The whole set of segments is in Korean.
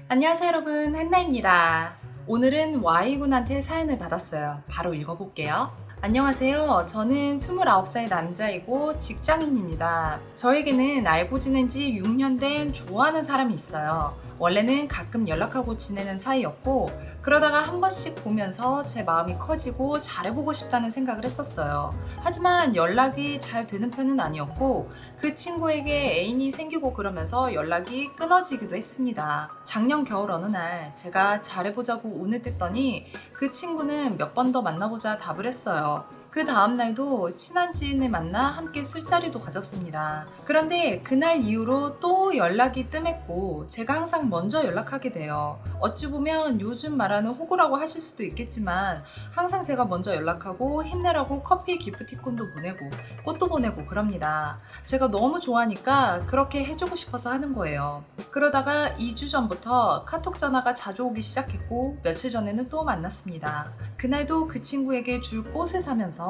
안녕하세요 여러분, 한나입니다. 오늘은 Y군한테 사연을 받았어요. 바로 읽어볼게요. 안녕하세요. 저는 29살 남자이고 직장인입니다. 저에게는 알고 지낸 지 6년 된 좋아하는 사람이 있어요. 원래는 가끔 연락하고 지내는 사이였고 그러다가 한 번씩 보면서 제 마음이 커지고 잘해보고 싶다는 생각을 했었어요. 하지만 연락이 잘 되는 편은 아니었고 그 친구에게 애인이 생기고 그러면서 연락이 끊어지기도 했습니다. 작년 겨울 어느 날 제가 잘해보자고 운을 뗐더니 그 친구는 몇 번 더 만나보자 답을 했어요. 그 다음날도 친한 지인을 만나 함께 술자리도 가졌습니다. 그런데 그날 이후로 또 연락이 뜸했고 제가 항상 먼저 연락하게 돼요. 어찌 보면 요즘 말하는 호구라고 하실 수도 있겠지만 항상 제가 먼저 연락하고 힘내라고 커피 기프티콘도 보내고 꽃도 보내고 그럽니다. 제가 너무 좋아하니까 그렇게 해주고 싶어서 하는 거예요. 그러다가 2주 전부터 카톡 전화가 자주 오기 시작했고 며칠 전에는 또 만났습니다. 그날도 그 친구에게 줄 꽃을 사면서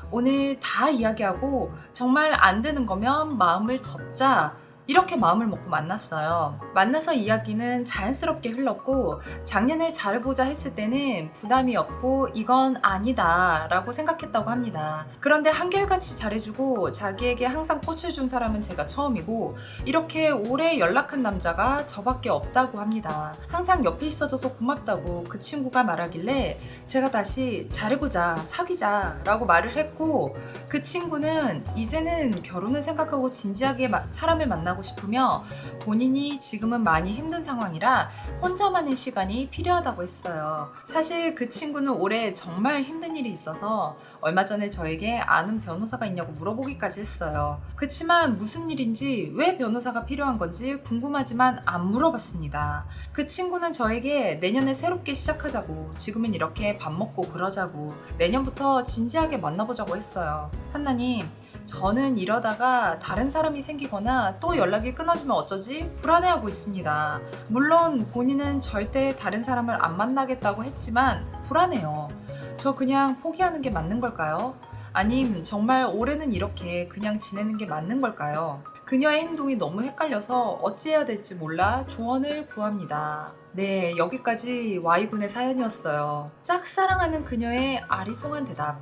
오늘 다 이야기하고 정말 안 되는 거면 마음을 접자 이렇게 마음을 먹고 만났어요. 만나서 이야기는 자연스럽게 흘렀고 작년에 잘보자 했을 때는 부담이 없고 이건 아니다 라고 생각했다고 합니다. 그런데 한결같이 잘해주고 자기에게 항상 꽃을 준 사람은 제가 처음이고 이렇게 오래 연락한 남자가 저밖에 없다고 합니다. 항상 옆에 있어줘서 고맙다고 그 친구가 말하길래 제가 다시 잘해보자 사귀자 라고 말을 했고 그 친구는 이제는 결혼을 생각하고 진지하게 사람을 만나고 싶으며 본인이 지금은 많이 힘든 상황이라 혼자만의 시간이 필요하다고 했어요. 사실 그 친구는 올해 정말 힘든 일이 있어서 얼마 전에 저에게 아는 변호사가 있냐고 물어보기까지 했어요. 그치만 무슨 일인지 왜 변호사가 필요한 건지 궁금하지만 안 물어봤습니다. 그 친구는 저에게 내년에 새롭게 시작하자고 지금은 이렇게 밥 먹고 그러자고 내년부터 진지하게 만나보자고 했어요. 한나님, 저는 이러다가 다른 사람이 생기거나 또 연락이 끊어지면 어쩌지? 불안해하고 있습니다. 물론 본인은 절대 다른 사람을 안 만나겠다고 했지만 불안해요. 저 그냥 포기하는 게 맞는 걸까요? 아님 정말 올해는 이렇게 그냥 지내는 게 맞는 걸까요? 그녀의 행동이 너무 헷갈려서 어찌해야 될지 몰라 조언을 구합니다. 네, 여기까지 Y군의 사연이었어요. 짝사랑하는 그녀의 아리송한 대답.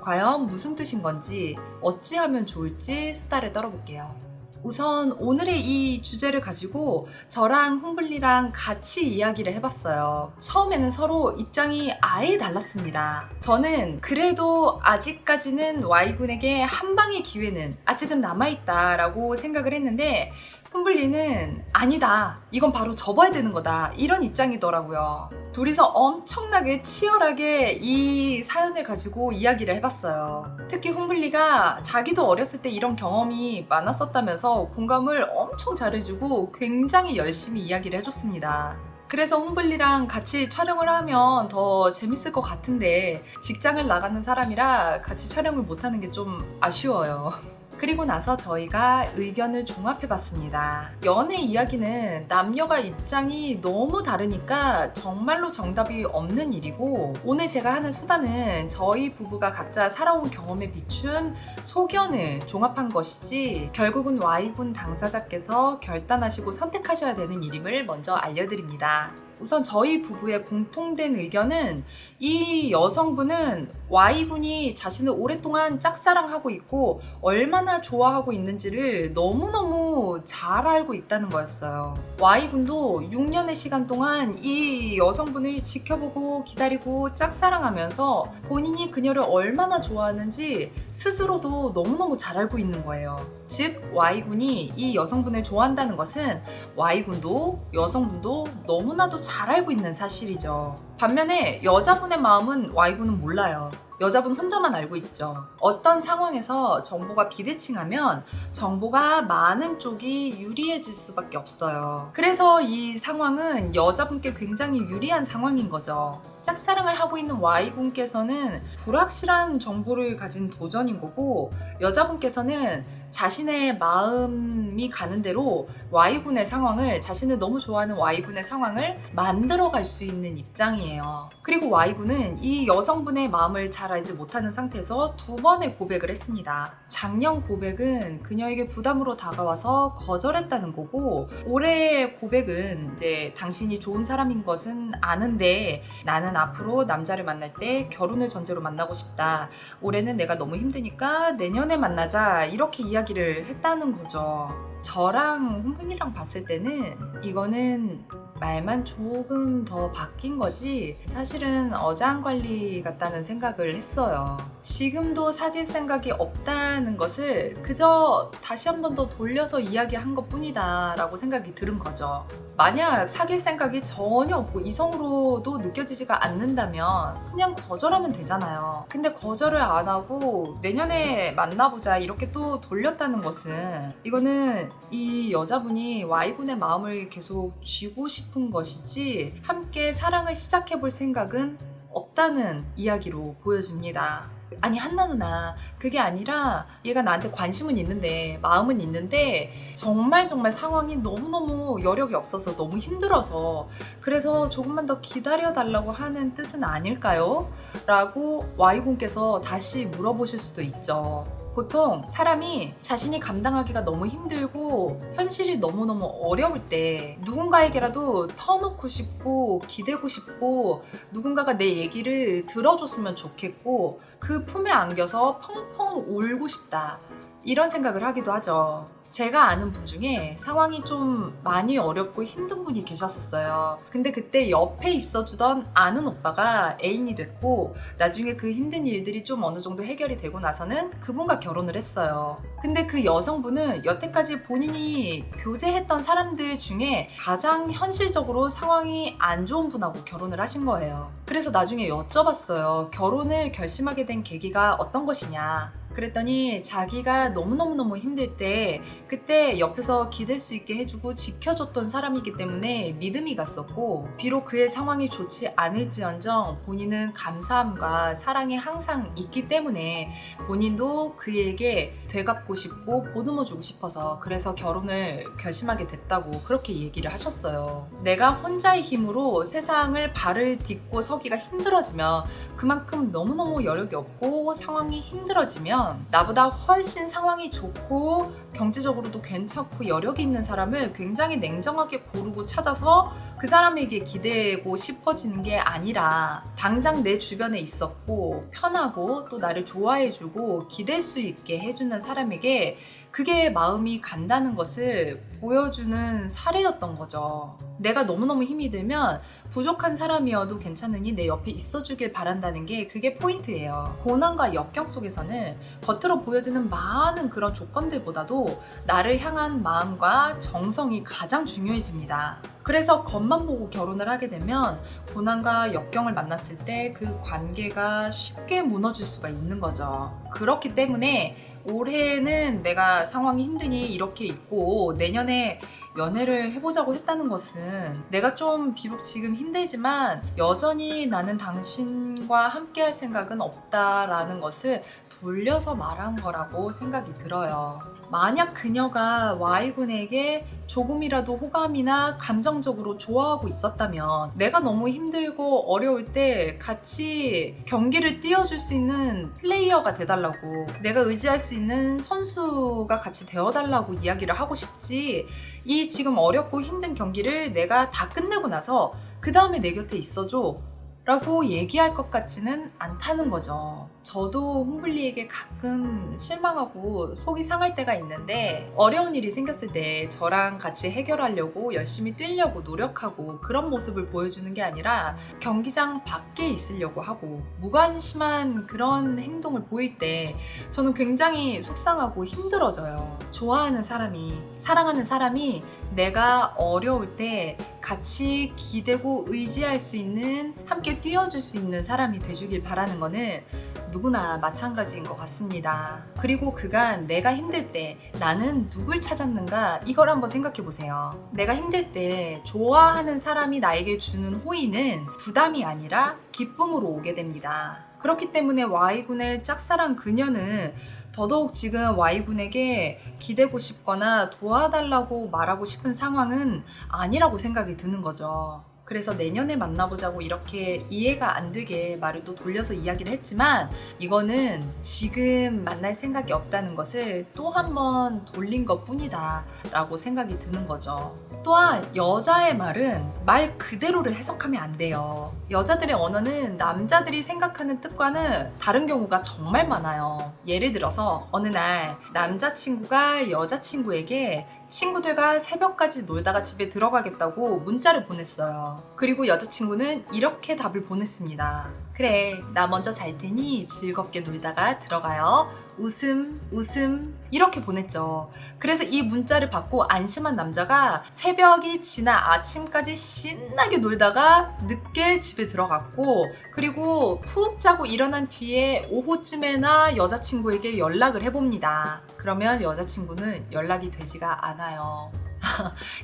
과연 무슨 뜻인 건지 어찌하면 좋을지 수다를 떨어볼게요. 우선 오늘의 이 주제를 가지고 저랑 홍블리랑 같이 이야기를 해봤어요. 처음에는 서로 입장이 아예 달랐습니다. 저는 그래도 아직까지는 Y군에게 한 방의 기회는 아직은 남아있다 라고 생각을 했는데 홍블리는 아니다, 이건 바로 접어야 되는 거다, 이런 입장이더라고요. 둘이서 엄청나게 치열하게 이 사연을 가지고 이야기를 해봤어요. 특히 홍블리가 자기도 어렸을 때 이런 경험이 많았었다면서 공감을 엄청 잘해주고 굉장히 열심히 이야기를 해줬습니다. 그래서 홍블리랑 같이 촬영을 하면 더 재밌을 것 같은데 직장을 나가는 사람이라 같이 촬영을 못하는 게 좀 아쉬워요. 그리고 나서 저희가 의견을 종합해봤습니다. 연애 이야기는 남녀가 입장이 너무 다르니까 정말로 정답이 없는 일이고 오늘 제가 하는 수다는 저희 부부가 각자 살아온 경험에 비춘 소견을 종합한 것이지 결국은 Y군 당사자께서 결단하시고 선택하셔야 되는 일임을 먼저 알려드립니다. 우선 저희 부부의 공통된 의견은 이 여성분은 Y군이 자신을 오랫동안 짝사랑하고 있고 얼마나 좋아하고 있는지를 너무너무 잘 알고 있다는 거였어요. Y군도 6년의 시간 동안 이 여성분을 지켜보고 기다리고 짝사랑하면서 본인이 그녀를 얼마나 좋아하는지 스스로도 너무너무 잘 알고 있는 거예요. 즉 Y군이 이 여성분을 좋아한다는 것은 Y군도 여성분도 너무나도 잘 알고 있는 사실이죠. 반면에 여자분의 마음은 Y군은 몰라요. 여자분 혼자만 알고 있죠. 어떤 상황에서 정보가 비대칭하면 정보가 많은 쪽이 유리해질 수밖에 없어요. 그래서 이 상황은 여자분께 굉장히 유리한 상황인 거죠. 짝사랑을 하고 있는 Y군께서는 불확실한 정보를 가진 도전인 거고 여자분께서는 자신의 마음이 가는 대로 Y군의 상황을, 자신을 너무 좋아하는 Y군의 상황을 만들어갈 수 있는 입장이에요. 그리고 Y군은 이 여성분의 마음을 잘 알지 못하는 상태에서 두 번의 고백을 했습니다. 작년 고백은 그녀에게 부담으로 다가와서 거절했다는 거고, 올해의 고백은 이제 당신이 좋은 사람인 것은 아는데 나는 앞으로 남자를 만날 때 결혼을 전제로 만나고 싶다. 올해는 내가 너무 힘드니까 내년에 만나자. 이렇게 이야기를 했다는 거죠. 저랑 홍분이랑 봤을 때는 이거는 말만 조금 더 바뀐 거지 사실은 어장관리 같다는 생각을 했어요. 지금도 사귈 생각이 없다는 것을 그저 다시 한 번 더 돌려서 이야기한 것 뿐이다 라고 생각이 들은 거죠. 만약 사귈 생각이 전혀 없고 이성으로도 느껴지지가 않는다면 그냥 거절하면 되잖아요. 근데 거절을 안 하고 내년에 만나보자 이렇게 또 돌렸다는 것은 이거는 이 여자분이 Y군의 마음을 계속 쥐고 싶은 것이지 함께 사랑을 시작해볼 생각은 없다는 이야기로 보여집니다. 아니 한나 누나, 그게 아니라 얘가 나한테 관심은 있는데 마음은 있는데 정말 상황이 너무너무 여력이 없어서 너무 힘들어서 그래서 조금만 더 기다려달라고 하는 뜻은 아닐까요? 라고 Y군께서 다시 물어보실 수도 있죠. 보통 사람이 자신이 감당하기가 너무 힘들고 현실이 너무너무 어려울 때 누군가에게라도 터놓고 싶고 기대고 싶고 누군가가 내 얘기를 들어줬으면 좋겠고 그 품에 안겨서 펑펑 울고 싶다 이런 생각을 하기도 하죠. 제가 아는 분 중에 상황이 좀 많이 어렵고 힘든 분이 계셨었어요. 근데 그때 옆에 있어주던 아는 오빠가 애인이 됐고 나중에 그 힘든 일들이 좀 어느 정도 해결이 되고 나서는 그분과 결혼을 했어요. 근데 그 여성분은 여태까지 본인이 교제했던 사람들 중에 가장 현실적으로 상황이 안 좋은 분하고 결혼을 하신 거예요. 그래서 나중에 여쭤봤어요. 결혼을 결심하게 된 계기가 어떤 것이냐. 그랬더니 자기가 너무너무 힘들 때 그때 옆에서 기댈 수 있게 해주고 지켜줬던 사람이기 때문에 믿음이 갔었고 비록 그의 상황이 좋지 않을지언정 본인은 감사함과 사랑이 항상 있기 때문에 본인도 그에게 되갚고 싶고 보듬어주고 싶어서 그래서 결혼을 결심하게 됐다고 그렇게 얘기를 하셨어요. 내가 혼자의 힘으로 세상을 발을 딛고 서기가 힘들어지면 그만큼 너무너무 여력이 없고 상황이 힘들어지면 나보다 훨씬 상황이 좋고 경제적으로도 괜찮고 여력이 있는 사람을 굉장히 냉정하게 고르고 찾아서 그 사람에게 기대고 싶어지는 게 아니라 당장 내 주변에 있었고 편하고 또 나를 좋아해주고 기댈 수 있게 해주는 사람에게 그게 마음이 간다는 것을 보여주는 사례였던 거죠. 내가 너무너무 힘이 들면 부족한 사람이어도 괜찮으니 내 옆에 있어주길 바란다는 게 그게 포인트예요. 고난과 역경 속에서는 겉으로 보여지는 많은 그런 조건들보다도 나를 향한 마음과 정성이 가장 중요해집니다. 그래서 겉만 보고 결혼을 하게 되면 고난과 역경을 만났을 때 그 관계가 쉽게 무너질 수가 있는 거죠. 그렇기 때문에 올해는 내가 상황이 힘드니 이렇게 있고 내년에 연애를 해보자고 했다는 것은 내가 좀 비록 지금 힘들지만 여전히 나는 당신과 함께 할 생각은 없다라는 것을 돌려서 말한 거라고 생각이 들어요. 만약 그녀가 Y군에게 조금이라도 호감이나 감정적으로 좋아하고 있었다면 내가 너무 힘들고 어려울 때 같이 경기를 띄워줄 수 있는 플레이어가 돼달라고 내가 의지할 수 있는 선수가 같이 되어달라고 이야기를 하고 싶지 이 지금 어렵고 힘든 경기를 내가 다 끝내고 나서 그 다음에 내 곁에 있어줘 라고 얘기할 것 같지는 않다는 거죠. 저도 홍블리에게 가끔 실망하고 속이 상할 때가 있는데 어려운 일이 생겼을 때 저랑 같이 해결하려고 열심히 뛰려고 노력하고 그런 모습을 보여주는 게 아니라 경기장 밖에 있으려고 하고 무관심한 그런 행동을 보일 때 저는 굉장히 속상하고 힘들어져요. 좋아하는 사람이, 사랑하는 사람이 내가 어려울 때 같이 기대고 의지할 수 있는, 함께 뛰어줄 수 있는 사람이 돼주길 바라는 거는 누구나 마찬가지인 것 같습니다. 그리고 그간 내가 힘들 때 나는 누굴 찾았는가 이걸 한번 생각해 보세요. 내가 힘들 때 좋아하는 사람이 나에게 주는 호의는 부담이 아니라 기쁨으로 오게 됩니다. 그렇기 때문에 Y군의 짝사랑 그녀는 더더욱 지금 Y군에게 기대고 싶거나 도와달라고 말하고 싶은 상황은 아니라고 생각이 드는 거죠. 그래서 내년에 만나보자고 이렇게 이해가 안 되게 말을 또 돌려서 이야기를 했지만 이거는 지금 만날 생각이 없다는 것을 또 한 번 돌린 것 뿐이다 라고 생각이 드는 거죠. 또한 여자의 말은 말 그대로를 해석하면 안 돼요. 여자들의 언어는 남자들이 생각하는 뜻과는 다른 경우가 정말 많아요. 예를 들어서 어느 날 남자친구가 여자친구에게 친구들과 새벽까지 놀다가 집에 들어가겠다고 문자를 보냈어요. 그리고 여자친구는 이렇게 답을 보냈습니다. 그래, 나 먼저 잘 테니 즐겁게 놀다가 들어가요. 웃음, 웃음, 이렇게 보냈죠. 그래서 이 문자를 받고 안심한 남자가 새벽이 지나 아침까지 신나게 놀다가 늦게 집에 들어갔고, 그리고 푹 자고 일어난 뒤에 오후쯤에나 여자친구에게 연락을 해봅니다. 그러면 여자친구는 연락이 되지가 않아요.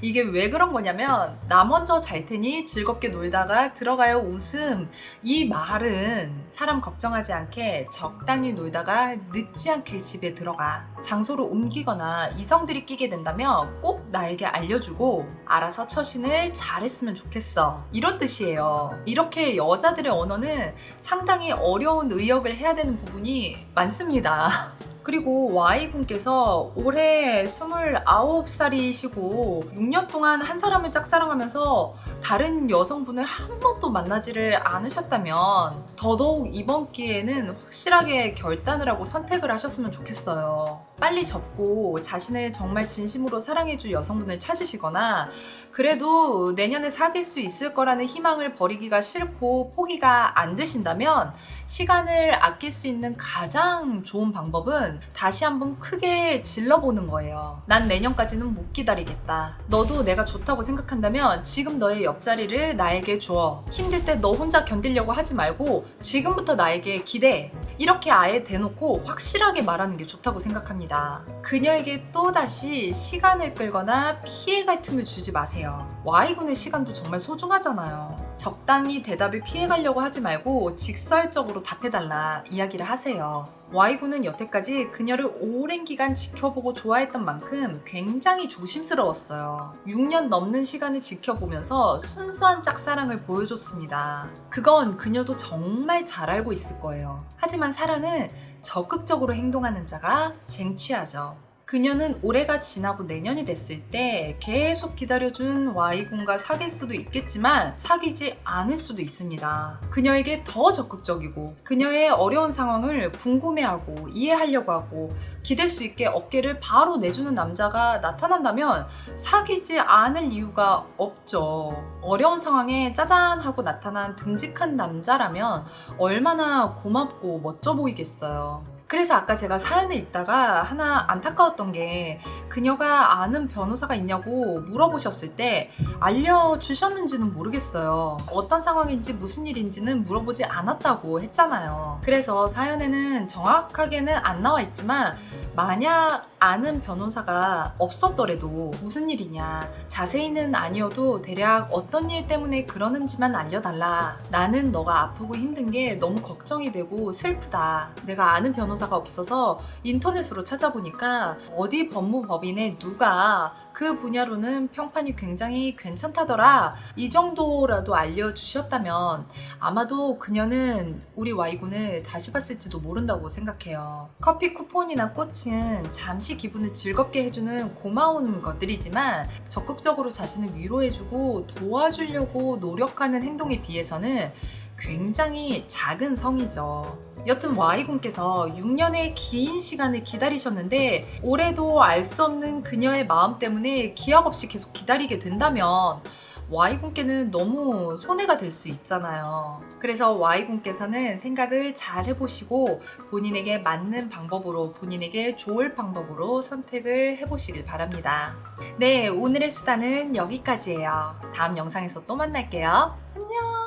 이게 왜 그런 거냐면 나 먼저 잘 테니 즐겁게 놀다가 들어가요 웃음, 이 말은 사람 걱정하지 않게 적당히 놀다가 늦지 않게 집에 들어가, 장소를 옮기거나 이성들이 끼게 된다면 꼭 나에게 알려주고 알아서 처신을 잘했으면 좋겠어, 이런 뜻이에요. 이렇게 여자들의 언어는 상당히 어려운 의역을 해야 되는 부분이 많습니다. 그리고 Y군께서 올해 29살이시고 6년 동안 한 사람을 짝사랑하면서 다른 여성분을 한 번도 만나지를 않으셨다면 더더욱 이번 기회에는 확실하게 결단을 하고 선택을 하셨으면 좋겠어요. 빨리 접고 자신을 정말 진심으로 사랑해줄 여성분을 찾으시거나, 그래도 내년에 사귈 수 있을 거라는 희망을 버리기가 싫고 포기가 안 되신다면 시간을 아낄 수 있는 가장 좋은 방법은 다시 한번 크게 질러보는 거예요. 난 내년까지는 못 기다리겠다. 너도 내가 좋다고 생각한다면 지금 너의 옆자리를 나에게 줘. 힘들 때 너 혼자 견디려고 하지 말고 지금부터 나에게 기대해. 이렇게 아예 대놓고 확실하게 말하는 게 좋다고 생각합니다. 그녀에게 또다시 시간을 끌거나 피해갈 틈을 주지 마세요. Y군의 시간도 정말 소중하잖아요. 적당히 대답을 피해가려고 하지 말고 직설적으로 답해달라 이야기를 하세요. Y군은 여태까지 그녀를 오랜 기간 지켜보고 좋아했던 만큼 굉장히 조심스러웠어요. 6년 넘는 시간을 지켜보면서 순수한 짝사랑을 보여줬습니다. 그건 그녀도 정말 잘 알고 있을 거예요. 하지만 사랑은 적극적으로 행동하는 자가 쟁취하죠. 그녀는 올해가 지나고 내년이 됐을 때 계속 기다려준 Y군과 사귈 수도 있겠지만 사귀지 않을 수도 있습니다. 그녀에게 더 적극적이고 그녀의 어려운 상황을 궁금해하고 이해하려고 하고 기댈 수 있게 어깨를 바로 내주는 남자가 나타난다면 사귀지 않을 이유가 없죠. 어려운 상황에 짜잔 하고 나타난 듬직한 남자라면 얼마나 고맙고 멋져 보이겠어요. 그래서 아까 제가 사연을 읽다가 하나 안타까웠던 게, 그녀가 아는 변호사가 있냐고 물어보셨을 때 알려주셨는지는 모르겠어요. 어떤 상황인지 무슨 일인지는 물어보지 않았다고 했잖아요. 그래서 사연에는 정확하게는 안 나와 있지만 만약 아는 변호사가 없었더라도 무슨 일이냐, 자세히는 아니어도 대략 어떤 일 때문에 그러는지만 알려달라. 나는 너가 아프고 힘든 게 너무 걱정이 되고 슬프다. 내가 아는 변호사가 없어서 인터넷으로 찾아보니까 어디 법무법인에 누가 그 분야로는 평판이 굉장히 괜찮다더라. 이 정도라도 알려주셨다면 아마도 그녀는 우리 Y군을 다시 봤을지도 모른다고 생각해요. 커피 쿠폰이나 꽃은 잠시 기분을 즐겁게 해주는 고마운 것들이지만 적극적으로 자신을 위로해주고 도와주려고 노력하는 행동에 비해서는 굉장히 작은 성이죠. 여튼 Y군께서 6년의 긴 시간을 기다리셨는데 올해도 알 수 없는 그녀의 마음 때문에 기약 없이 계속 기다리게 된다면 Y군께는 너무 손해가 될 수 있잖아요. 그래서 Y군께서는 생각을 잘 해보시고 본인에게 맞는 방법으로, 본인에게 좋을 방법으로 선택을 해보시길 바랍니다. 네, 오늘의 수다는 여기까지예요. 다음 영상에서 또 만날게요. 안녕!